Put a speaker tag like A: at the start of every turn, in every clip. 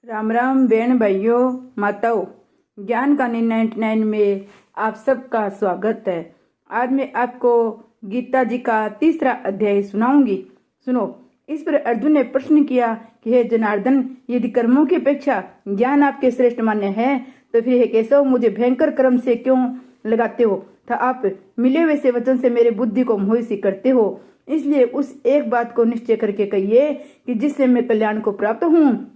A: राम राम बहन भाइयों माताओं, ज्ञान का 99 में आप सबका स्वागत है। आज मैं आपको गीता जी का 3रा अध्याय सुनाऊंगी। सुनो। इस पर अर्जुन ने प्रश्न किया कि हे जनार्दन, यदि कर्मों की अपेक्षा ज्ञान आपके श्रेष्ठ मान्य है तो फिर हे केशव, मुझे भयंकर कर्म से क्यों लगाते हो था? आप मिले हुए से वचन से मेरे बुद्धि को मोहित करते हो। इसलिए उस एक बात को निश्चय करके कहिए कि जिससे मैं कल्याण को प्राप्त हूँ।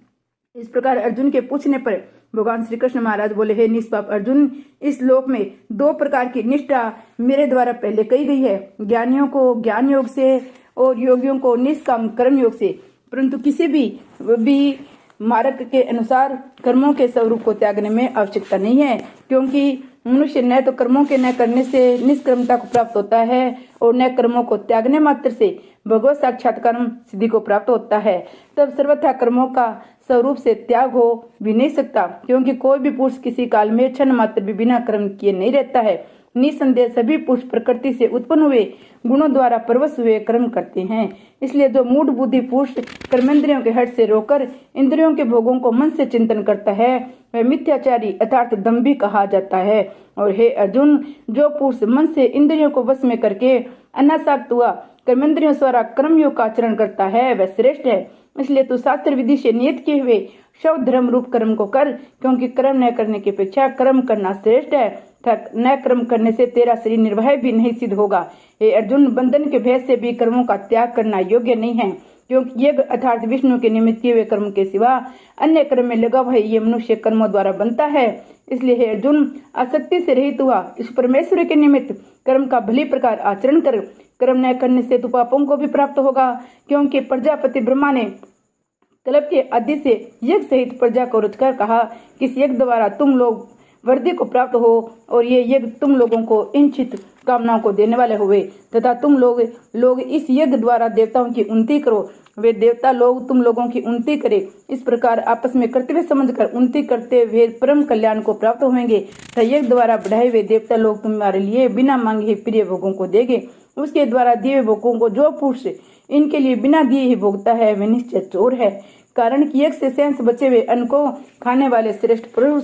A: इस प्रकार अर्जुन के पूछने पर भगवान श्री कृष्ण महाराज बोले, हे निष्पाप अर्जुन, इस लोक में 2 प्रकार की निष्ठा मेरे द्वारा पहले कही गई है, ज्ञानियों को ज्ञान योग से और योगियों को निष्काम कर्म योग से। परंतु किसी भी मार्ग के अनुसार कर्मों के स्वरूप को त्यागने में आवश्यकता नहीं है, क्योंकि मनुष्य न तो कर्मों के न करने से निष्कर्मता को प्राप्त होता है और न कर्मों को त्यागने मात्र से भगवत साक्षात्कार सिद्धि को प्राप्त होता है। तब सर्वथा कर्मों का स्वरूप से त्याग हो भी नहीं सकता, क्योंकि कोई भी पुरुष किसी काल में क्षण मात्र भी बिना कर्म किए नहीं रहता है। निसंदेह सभी पुरुष प्रकृति से उत्पन्न हुए गुणों द्वारा परवश हुए कर्म करते हैं। इसलिए जो मूढ़ बुद्धि पुरुष कर्मेंद्रियों के हट से रोकर इंद्रियों के भोगों को मन से चिंतन करता है वह मिथ्याचारी अर्थात दंभी कहा जाता है। और हे अर्जुन, जो पुरुष मन से इंद्रियों को वश में करके अनासक्त हुआ कर्मेंद्रियों द्वारा कर्मयोग का आचरण करता है वह श्रेष्ठ है। इसलिए तू शास्त्र विधि से नियत किए हुए शव धर्म रूप कर्म को कर, क्योंकि कर्म न करने की अपेक्षा कर्म करना श्रेष्ठ है। न कर्म करने से तेरा शरीर निर्भय भी नहीं सिद्ध होगा। हे अर्जुन, बंधन के भय से भी कर्मों का त्याग करना योग्य नहीं है, क्योंकि यज्ञ अर्थात विष्णु के निमित्त किए हुए कर्म के सिवा अन्य कर्म में लगा हुआ ये मनुष्य कर्मों द्वारा बनता है। इसलिए हे अर्जुन, आसक्ति से रहित हुआ इस परमेश्वर के निमित्त कर्म का भली प्रकार आचरण कर। कर्म न करने से तू पापों को भी प्राप्त होगा, क्योंकि प्रजापति ब्रह्मा ने कल्प के आदि से यज्ञ सहित प्रजा को रचकर कहा कि इस यज्ञ द्वारा तुम लोग वृद्धि को प्राप्त हो और ये यज्ञ तुम लोगों को इच्छित कामनाओं को देने वाले हुए, तथा तुम लोग इस यज्ञ द्वारा देवताओं की उन्नति करो, वे देवता लोग तुम लोगों की उन्नति करे। इस प्रकार आपस में कर्तव्य समझकर उन्नति करते हुए परम कल्याण को प्राप्त होंगे। यज्ञ द्वारा बढ़ाए हुए देवता लोग तुम्हारे लिए बिना मांगे ही प्रिय भोगों को देंगे। उसके द्वारा दिए भोगों को जो पुरुष इनके लिए बिना दिए ही भोगता है वह निश्चय चोर है। कारण कि यज्ञ से शेष बचे हुए अन्न को खाने वाले श्रेष्ठ पुरुष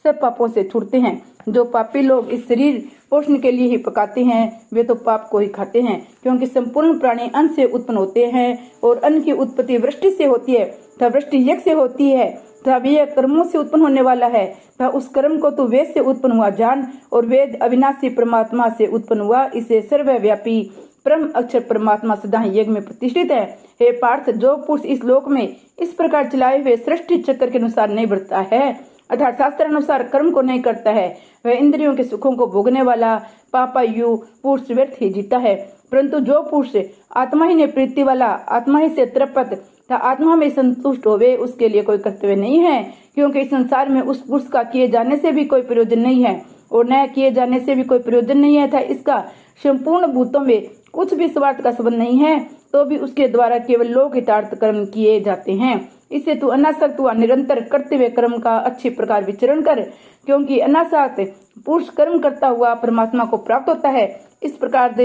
A: सब पापों से छूटते हैं। जो पापी लोग इस शरीर पोषण के लिए ही पकाते हैं वे तो पाप को ही खाते हैं, क्योंकि संपूर्ण प्राणी अन्न से उत्पन्न होते हैं और अन्न की उत्पत्ति वृष्टि से होती है तथा वृष्टि यज्ञ से होती है तथा यह कर्मों से उत्पन्न होने वाला है तथा उस कर्म को तू वेद से उत्पन्न हुआ जान, और वेद अविनाशी परमात्मा से उत्पन्न हुआ, इसे सर्वव्यापी परम अक्षर परमात्मा सदा यज्ञ में प्रतिष्ठित है। हे पार्थ, जो पुरुष इस लोक में इस प्रकार चलाए हुए सृष्टि चक्र के अनुसार नहीं बढ़ता है अर्थात शास्त्र अनुसार कर्म को नहीं करता है, वह इंद्रियों के सुखों को भोगने वाला पापायु पुरुष व्यर्थ ही जीता है। परंतु जो पुरुष आत्मा ही ने प्रीति वाला, आत्मा ही से तृप्त तथा आत्मा में संतुष्ट होवे, उसके लिए कोई कर्तव्य नहीं है, क्योंकि इस संसार में उस पुरुष का किए जाने से भी कोई प्रयोजन नहीं है और न किए जाने से भी कोई प्रयोजन नहीं है था। इसका संपूर्ण भूतों में कुछ भी स्वार्थ का संबंध नहीं है, तो भी उसके द्वारा केवल लोक हितार्थ कर्म किए जाते हैं। इससे तू अनासक्त हुआ निरंतर करते हुए कर्म का अच्छी प्रकार विचरण कर, क्योंकि अनासक्त पुरुष कर्म करता हुआ परमात्मा को प्राप्त होता है। इस प्रकार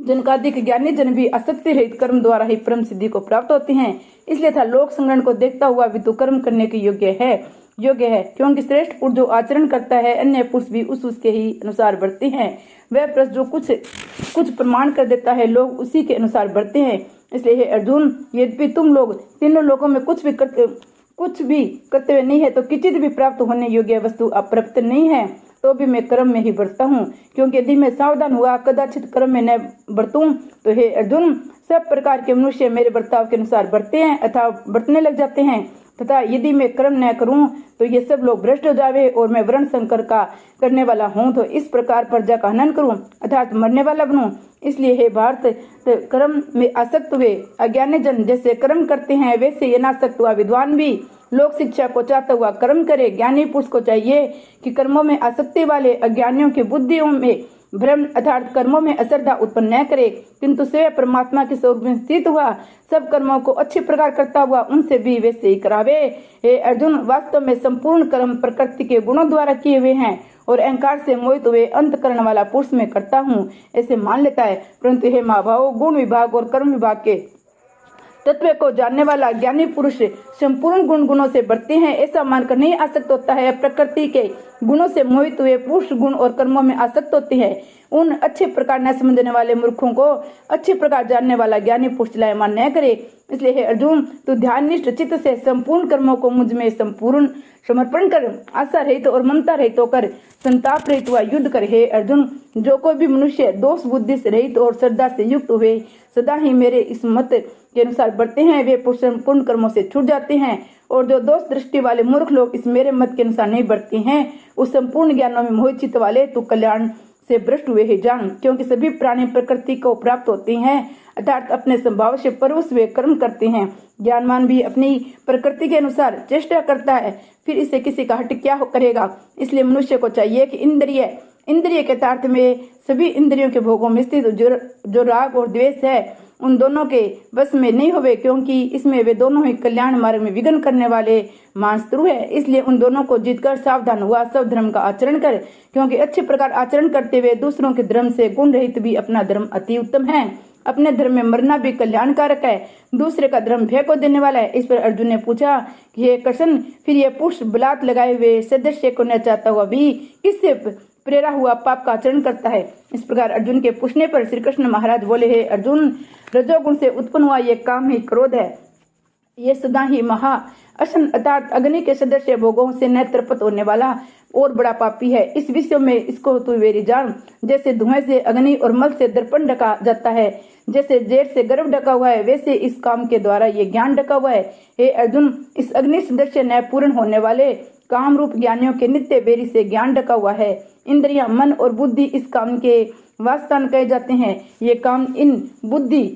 A: जनकादिक ज्ञानी जन भी आसक्ति रहित कर्म द्वारा ही परम सिद्धि को प्राप्त होते हैं। इसलिए था लोक संग्रहण को देखता हुआ भी तू कर्म करने के योग्य है, क्योंकि श्रेष्ठ पुरुष जो आचरण करता है अन्य पुरुष भी उसके ही अनुसार बढ़ते हैं। वह पुरुष जो कुछ प्रमाण कर देता है लोग उसी के अनुसार बढ़ते हैं। इसलिए हे अर्जुन, यद्यपि तुम लोग तीनों लोगों में कुछ भी कर्तव्य नहीं है तो किंचित भी प्राप्त होने योग्य वस्तु अप्राप्त नहीं है, तो भी मैं कर्म में ही बढ़ता हूँ, क्योंकि यदि मैं सावधान हुआ कदाचित कर्म में न बरतूं तो हे अर्जुन, सब प्रकार के मनुष्य मेरे बर्ताव के अनुसार बढ़ते हैं अथवा बढ़ने लग जाते हैं, तथा यदि मैं कर्म न करूं तो ये सब लोग भ्रष्ट हो जावे और मैं वर्ण संकर का करने वाला हूं, तो इस प्रकार प्रजा का हनन करूं अर्थात मरने वाला बनूं। इसलिए हे भारत, कर्म में आसक्त हुए अज्ञानी जन जैसे कर्म करते हैं वैसे ये अनासक्त हुआ विद्वान भी लोक शिक्षा को चाहता हुआ कर्म करे। ज्ञानी पुरुष को चाहिए कि कर्मों में आसक्ति वाले अज्ञानियों की बुद्धियों में भ्रम अर्थात कर्मों में अश्रद्धा उत्पन्न न करे, किंतु स्वयं परमात्मा के स्वरूप में स्थित हुआ सब कर्मों को अच्छी प्रकार करता हुआ उनसे भी वैसे ही करावे। हे अर्जुन, वास्तव में संपूर्ण कर्म प्रकृति के गुणों द्वारा किए हुए हैं और अहंकार से मोहित हुए अंतकरण वाला पुरुष में करता हूँ ऐसे मान लेता है। परंतु हे महाभाव, गुण विभाग और कर्म विभाग के तत्व को जानने वाला ज्ञानी पुरुष संपूर्ण गुणों से बढ़ते हैं, ऐसा मानकर नहीं आसक्त होता है। प्रकृति के गुणों से मोहित हुए पुरुष गुण और कर्मों में आसक्त होते हैं। उन अच्छे प्रकार न समझने वाले मूर्खों को अच्छे प्रकार जानने वाला ज्ञानी पुरुष चलायमान न करे। इसलिए हे अर्जुन, तू ध्याननिष्ठ चित्त से संपूर्ण कर्मों को मुझ में संपूर्ण समर्पण कर, आशा रहित और ममता रहित होकर संताप रहित हुआ युद्ध कर। हे अर्जुन, जो कोई भी मनुष्य दोष बुद्धि से रहित और श्रद्धा से युक्त हुए सदा ही मेरे इस मत के अनुसार बढ़ते हैं, वे पुरुष संपूर्ण कर्मों से छूट जाते हैं। और जो दोष दृष्टि वाले मूर्ख लोग इस मेरे मत के अनुसार नहीं बढ़ते हैं, उस संपूर्ण ज्ञानों में मोहित चित्त वाले तू कल्याण से भ्रष्ट हुए ही जान। क्योंकि सभी प्राणी प्रकृति को प्राप्त होते हैं, अर्थात अपने स्वभाव से परवश वे कर्म करते हैं। ज्ञानवान भी अपनी प्रकृति के अनुसार चेष्टा करता है, फिर इससे किसी का हट क्या करेगा। इसलिए मनुष्य को चाहिए कि इंद्रिय के तार्थ में सभी इंद्रियों के भोगों में स्थित जो राग और द्वेष है, उन दोनों के बस में नहीं होवे, क्योंकि इसमें वे दोनों ही कल्याण मार्ग में विघ्न करने वाले मानस्तरु है। इसलिए उन दोनों को जीतकर सावधान हुआ सब धर्म का आचरण कर, क्योंकि अच्छे प्रकार आचरण करते हुए दूसरों के धर्म से गुण रहित भी अपना धर्म अति उत्तम है। अपने धर्म में मरना भी कल्याणकारक है, दूसरे का धर्म भय को देने वाला है। इस पर अर्जुन ने पूछा कि हे कृष्ण, फिर ये पुरुष बलात् लगाए हुए सदस्य को न चाहता हुआ भी किससे प्रेरा हुआ पाप का आचरण करता है। इस प्रकार अर्जुन के पूछने पर श्री कृष्ण महाराज बोले, हे अर्जुन, रजोगुण से उत्पन्न हुआ ये काम ही क्रोध है। ये सदा ही महा असन अर्थात अग्नि के सदस्य भोगों से न तृप्त होने वाला और बड़ा पापी है। इस विषय में इसको तू वेरी जान। जैसे धुएं से अग्नि और मल से दर्पण ढका जाता है, जैसे जेठ से गर्भ ढका हुआ है, वैसे इस काम के द्वारा ये ज्ञान ढका हुआ है। हे अर्जुन, इस अग्नि सदस्य न पूर्ण होने वाले काम रूप ज्ञानियों के नित्य बेरी से ज्ञान ढका हुआ है। इंद्रियां, मन और बुद्धि इस काम के वासस्थान कहे जाते हैं। ये काम इन बुद्धि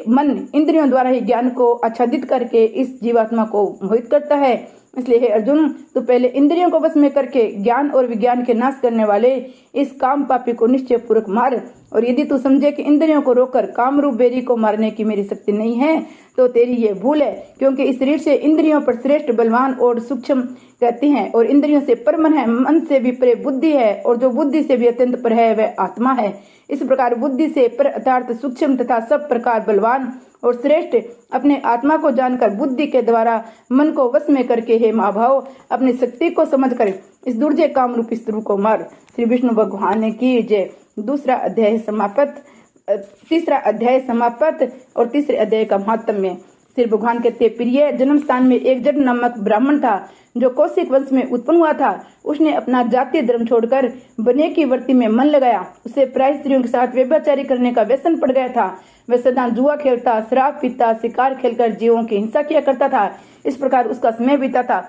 A: मन इंद्रियों द्वारा ही ज्ञान को आच्छादित करके इस जीवात्मा को मोहित करता है। इसलिए हे अर्जुन, तो पहले इंद्रियों को वश में करके ज्ञान और विज्ञान के नाश करने वाले इस काम पापी को निश्चय पूर्वक मार। और यदि तू समझे कि इंद्रियों को रोककर काम रूप बेरी को मारने की मेरी शक्ति नहीं है, तो तेरी ये भूल है। क्योंकि इस शरीर से इंद्रियों पर श्रेष्ठ बलवान और सूक्ष्म कहती हैं, और इंद्रियों से पर मन है, मन से भी परे बुद्धि है, और जो बुद्धि से भी अत्यंत पर है वह आत्मा है। इस प्रकार बुद्धि से पर अर्थात सूक्ष्म तथा सब प्रकार बलवान और श्रेष्ठ अपने आत्मा को जानकर बुद्धि के द्वारा मन को वश में करके हे महाभाव अपनी शक्ति को समझकर इस दुर्जय काम रूपी शत्रु को मार। श्री विष्णु भगवान की जय। तीसरा अध्याय समाप्त और तीसरे अध्याय का महात्म्य। श्री भगवान कहते, प्रिय, जन्म स्थान में एक जट नामक ब्राह्मण था जो कौशिक वंश में उत्पन्न हुआ था। उसने अपना जातीय धर्म छोड़कर बने की वृत्ति में मन लगाया। उसे प्राय स्त्रियों के साथ व्यभिचारी करने का व्यसन पड़ गया था। वह सदा जुआ खेलता, शराब पीता, शिकार खेलकर जीवों की हिंसा किया करता था। इस प्रकार उसका समय बीता था।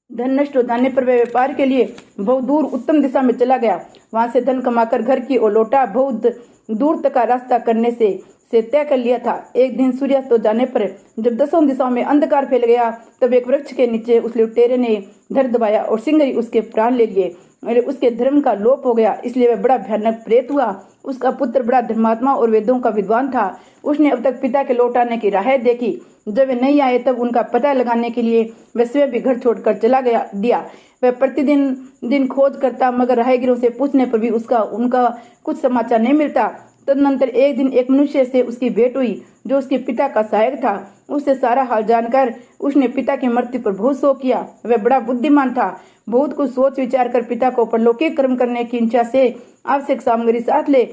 A: धन नष्ट हो जाने पर वह व्यापार के लिए बहुत दूर उत्तम दिशा में चला गया। वहां से धन कमाकर घर की ओर लौटा। बहुत दूर तक का रास्ता करने से तय कर लिया था। एक दिन सूर्यास्त हो जाने पर जब दसों दिशाओं में अंधकार फैल गया, तब एक वृक्ष के नीचे उस लुटेरे ने धर दबाया और सिंगरी उसके प्राण ले लिए। उसके धर्म का लोप हो गया, इसलिए वह बड़ा भयानक प्रेत हुआ। उसका पुत्र बड़ा धर्मात्मा और वेदों का विद्वान था। उसने अब तक पिता के लौट आने की राह देखी। जब वे नहीं आए तब उनका पता लगाने के लिए वह स्वयं भी घर छोड़कर चला दिया। वह प्रतिदिन खोज करता, मगर राहगीरों से पूछने पर भी उनका कुछ समाचार नहीं मिलता। तदनंतर एक दिन एक मनुष्य से उसकी भेंट हुई जो उसके पिता का सहायक था। उससे सारा हाल जानकर उसने पिता की मृत्यु पर बहुत शोक किया। वह बड़ा बुद्धिमान था। बहुत कुछ सोच विचार कर पिता को परलौकिक कर्म करने की इच्छा से आवश्यक सामग्री साथ ले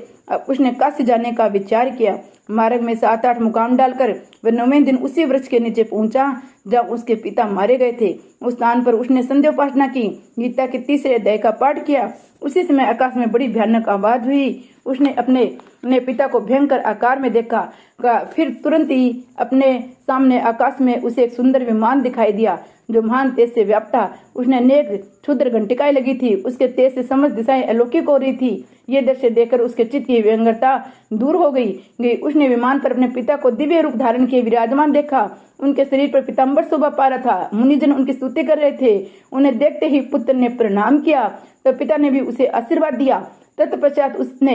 A: उसने काशी जाने का विचार किया। मार्ग में 7-8 मुकाम डालकर वह 9वें दिन उसी वृक्ष के नीचे पहुंचा जहाँ उसके पिता मारे गए थे। उस स्थान पर उसने संध्योपासना की, गीता के 3 अध्याय का पाठ किया। उसी समय आकाश में बड़ी भयानक आवाज हुई। उसने अपने पिता को भयंकर आकार में देखा। फिर तुरंत ही अपने सामने आकाश में उसे एक सुंदर विमान दिखाई दिया जो महान तेज से व्याप्त था। उसने अनेक क्षुद्र घंटिकाएं लगी थी। उसके तेज से समस्त दिशाएं अलौकिक हो रही थी। ये दृश्य देखकर उसके चित्त की व्यंग्यता दूर हो गई। उसने विमान पर अपने पिता को दिव्य रूप धारण किए विराजमान देखा। उनके शरीर पर पीताम्बर शोभा पा रहा था। मुनिजन उनकी स्तुति कर रहे थे। उन्हें देखते ही पुत्र ने प्रणाम किया, तो पिता ने भी उसे आशीर्वाद दिया। तत्पश्चात उसने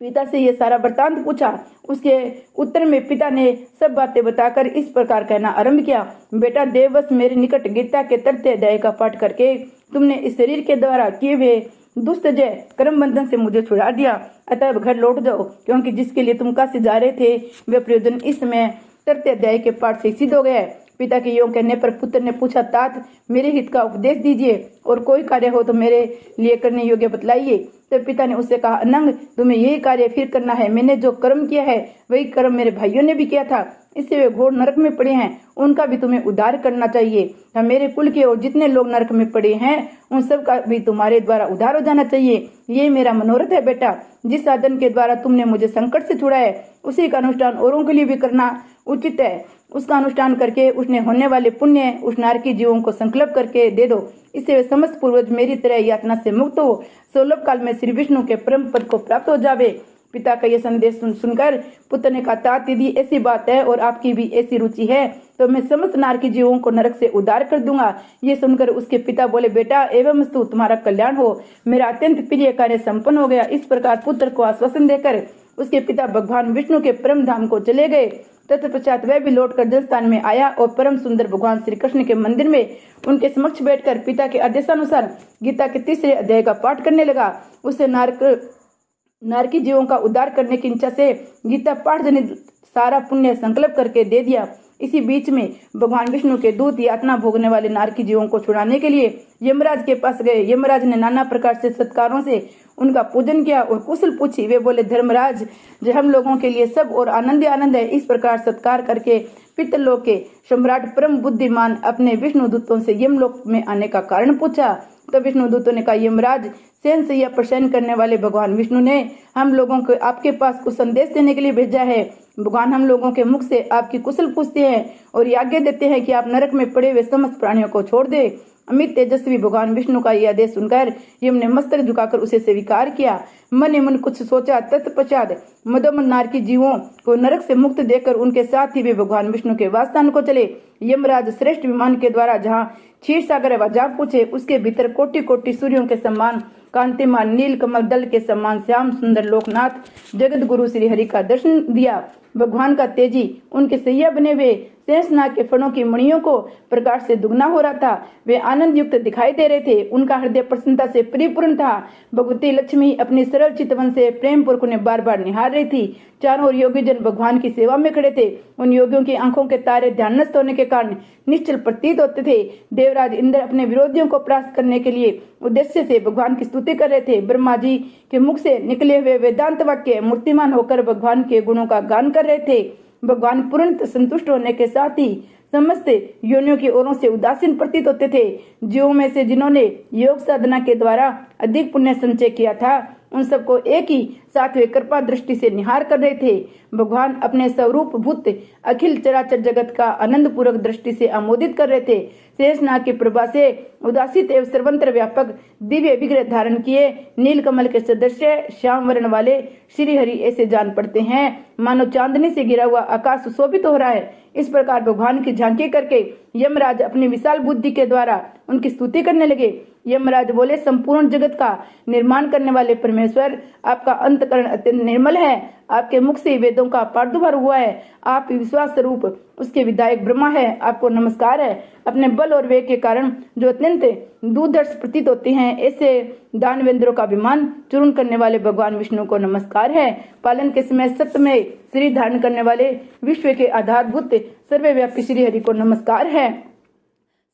A: पिता से यह सारा वृत्तांत पूछा। उसके उत्तर में पिता ने सब बातें बताकर इस प्रकार कहना आरंभ किया, बेटा, देववश मेरे निकट गीता के 3 अध्याय का पाठ करके तुमने इस शरीर के द्वारा किए हुए दुष्ट जय कर्म बंधन से मुझे छुड़ा दिया, अतः घर लौट जाओ, क्योंकि जिसके लिए तुम काशी जा रहे थे वह प्रयोजन इस समय 3 अध्याय के पाठ से सिद्ध हो गया है। पिता के योग कहने पर पुत्र ने पूछा, तात मेरे हित का उपदेश दीजिए और कोई कार्य हो तो मेरे लिए करने योग्य बतलाइए। तब पिता ने उससे कहा, अनंग तुम्हें यही कार्य फिर करना है। मैंने जो कर्म किया है वही कर्म मेरे भाइयों ने भी किया था, इससे वे घोर नरक में पड़े हैं, उनका भी तुम्हें उद्धार करना चाहिए। मेरे कुल के और जितने लोग नरक में पड़े हैं उन सब का भी तुम्हारे द्वारा उद्धार हो जाना चाहिए। ये मेरा मनोरथ है बेटा। जिस साधन के द्वारा तुमने मुझे संकट से छुड़ाया है उसी का अनुष्ठान औरों के लिए भी करना उचित है। उसका अनुष्ठान करके उसने होने वाले पुण्य उस नारकी जीवों को संकल्प करके दे दो, इससे वे समस्त पूर्वज मेरी तरह यातना से मुक्त हो सोलभ काल में श्री विष्णु के परम पद को प्राप्त हो जावे। पिता का यह संदेश सुनकर पुत्र ने कहा, तात यदि ऐसी बात है और आपकी भी ऐसी रुचि है तो मैं समस्त नारकी जीवों को नरक से उद्धार कर दूंगा। ये सुनकर उसके पिता बोले, बेटा एवं मस्तु तुम्हारा कल्याण हो, मेरा अत्यंत प्रिय कार्य संपन्न हो गया। इस प्रकार पुत्र को आश्वासन देकर उसके पिता भगवान विष्णु के परम धाम को चले गए। तत्पश्चात वह भी लौटकर जलस्थान में आया और परम सुंदर भगवान श्री कृष्ण के मंदिर में उनके समक्ष बैठकर पिता के आदेशानुसार गीता के 3 अध्याय का पाठ करने लगा। उससे नारकी जीवों का उद्धार करने की इच्छा से गीता पाठ जनित सारा पुण्य संकल्प करके दे दिया। इसी बीच में भगवान विष्णु के दूत यातना भोगने वाले नारकी जीवों को छुड़ाने के लिए यमराज के पास गए। यमराज ने नाना प्रकार से सत्कारों से उनका पूजन किया और कुशल पूछी। वे बोले, धर्मराज जो हम लोगों के लिए सब और आनंद आनंद है। इस प्रकार सत्कार करके पितरलोक के सम्राट परम बुद्धिमान अपने विष्णु दूतों से यमलोक में आने का कारण पूछा। तो विष्णु दूतों ने कहा, यमराज सेन से यह प्रसन्न करने वाले भगवान विष्णु ने हम लोगों को आपके पास कुछ संदेश देने के लिए भेजा है। भगवान हम लोगों के मुख से आपकी कुशल पूछते हैं और ये आज्ञा देते हैं कि आप नरक में पड़े हुए समस्त प्राणियों को छोड़ दे। अमित तेजस्वी भगवान विष्णु का यह आदेश सुनकर यम ने मस्तक झुकाकर उसे स्वीकार किया। मन ही मन कुछ सोचा। तत्पश्चात मदोमन नारकी जीवों को नरक से मुक्त देकर उनके साथ ही वे भगवान विष्णु के वासस्थान को चले। यमराज श्रेष्ठ विमान के द्वारा जहाँ क्षीर सागर है वह पूछे, उसके भीतर कोटि कोटि सूर्यों के समान कांतिमान नील कमल दल के समान श्याम सुंदर लोकनाथ जगत गुरु श्री हरि का दर्शन दिया। भगवान का तेजी उनके सैया बने हुए शेषनाग के फणों की मणियों को प्रकाश से दुगना हो रहा था। वे आनंद युक्त दिखाई दे रहे थे। उनका हृदय प्रसन्नता से परिपूर्ण था। भगवती लक्ष्मी अपनी सरल चितवन से प्रेम पूर्वक उन्हें बार बार निहार रही थी। चारों ओर योगी जन भगवान की सेवा में खड़े थे। उन योगियों की आंखों के तारे ध्यानस्थ होने के कारण निश्चल प्रतीत होते थे। देवराज इंद्र अपने विरोधियों को परास्त करने के लिए उद्देश्य से भगवान की स्तुति कर रहे थे। ब्रह्मा जी के मुख से निकले हुए वेदांत वाक्य मूर्तिमान होकर भगवान के गुणों का गान कर रहे थे। भगवान पूर्ण संतुष्ट होने के साथ ही समस्त योनियों की ओरों से उदासीन प्रतीत होते थे। जीवों में से जिन्होंने योग साधना के द्वारा अधिक पुण्य संचय किया था उन सबको एक ही साथ वे कृपा दृष्टि से निहार कर रहे थे। भगवान अपने स्वरूप भूत अखिल चराचर जगत का आनंद पूर्वक दृष्टि से आमोदित कर रहे थे। शेषनाग की प्रभा से उदासित एवं सर्वत्र व्यापक दिव्य विग्रह धारण किए नील कमल के सदृश्य श्याम वर्ण वाले श्री हरि ऐसे जान पड़ते हैं मानो चांदनी से गिरा हुआ आकाश सुशोभित हो रहा है। इस प्रकार भगवान की झांकी करके यमराज अपनी विशाल बुद्धि के द्वारा उनकी स्तुति करने लगे। यमराज बोले, संपूर्ण जगत का निर्माण करने वाले परमेश्वर, आपका अंतकरण अत्यंत निर्मल है। आपके मुख से वेदों का प्रादुर्भाव हुआ है। आप विश्वास स्वरूप उसके विधायक ब्रह्मा है। आपको नमस्कार है। अपने बल और वेग के कारण जो अत्यंत दूरदर्श प्रतीत होते हैं ऐसे दानवेंद्रों का अभिमान चूर्ण करने वाले भगवान विष्णु को नमस्कार है। पालन के समय सत्य में शरीर धारण करने वाले विश्व के आधारभूत सर्वव्यापी श्री हरि को नमस्कार है।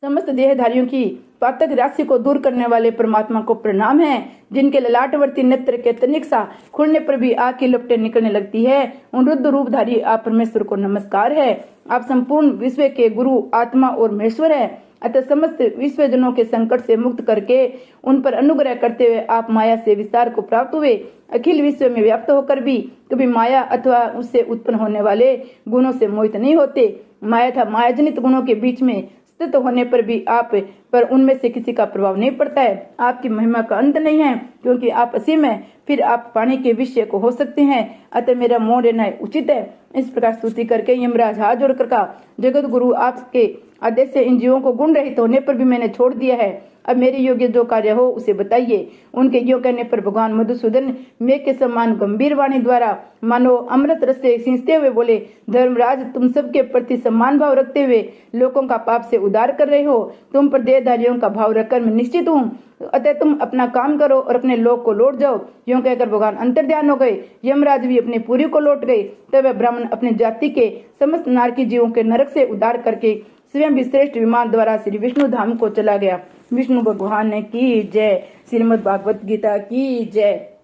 A: समस्त देहधारियों की पातक राशि को दूर करने वाले परमात्मा को प्रणाम है। जिनके ललाटवर्ती नेत्र के तनिक सा खुलने पर भी आग की लपटें निकलने लगती है उन रुद्र रूपधारी आप परमेश्वर को नमस्कार है। आप संपूर्ण विश्व के गुरु आत्मा और महेश्वर है। अतः समस्त विश्वजनों के संकट से मुक्त करके उन पर अनुग्रह करते हुए आप माया से विस्तार को प्राप्त हुए। अखिल विश्व में व्याप्त होकर भी कभी माया अथवा उससे उत्पन्न होने वाले गुणों से मोहित नहीं होते। माया था मायाजनित गुणों के बीच में स्थित होने पर भी आप पर उनमें से किसी का प्रभाव नहीं पड़ता है। आपकी महिमा का अंत नहीं है क्योंकि आप असीम है। फिर आप पानी के विषय को हो सकते हैं। अतः मेरा मौन रहना उचित है। इस प्रकार स्तुति करके यमराज हाथ जोड़कर कहा, जगत गुरु आपके आदेश से इन जीवों को गुण रहित होने पर भी मैंने छोड़ दिया है। अब मेरे योग्य जो कार्य हो उसे बताइए। उनके यो कहने पर भगवान मधुसूदन मेघ के समान गंभीर वाणी द्वारा मानो अमृत रस से सींचते हुए बोले, धर्मराज, तुम सबके प्रति सम्मान भाव रखते हुए लोगों का पाप से उद्धार कर रहे हो। तुम पर देहधारियों का भाव रखकर मैं निश्चित हूँ, अतः तुम अपना काम करो और अपने लोक को लौट जाओ। यूं कहकर भगवान अंतर्ध्यान हो गए। यमराज भी अपने पुरी को लौट गए। तब वह ब्राह्मण अपने जाति के समस्त नारकी जीवों के नरक से उद्धार करके स्वयं भी श्रेष्ठ विमान द्वारा श्री विष्णु धाम को चला गया। विष्णु भगवान की जय। श्रीमद् भागवत गीता की जय।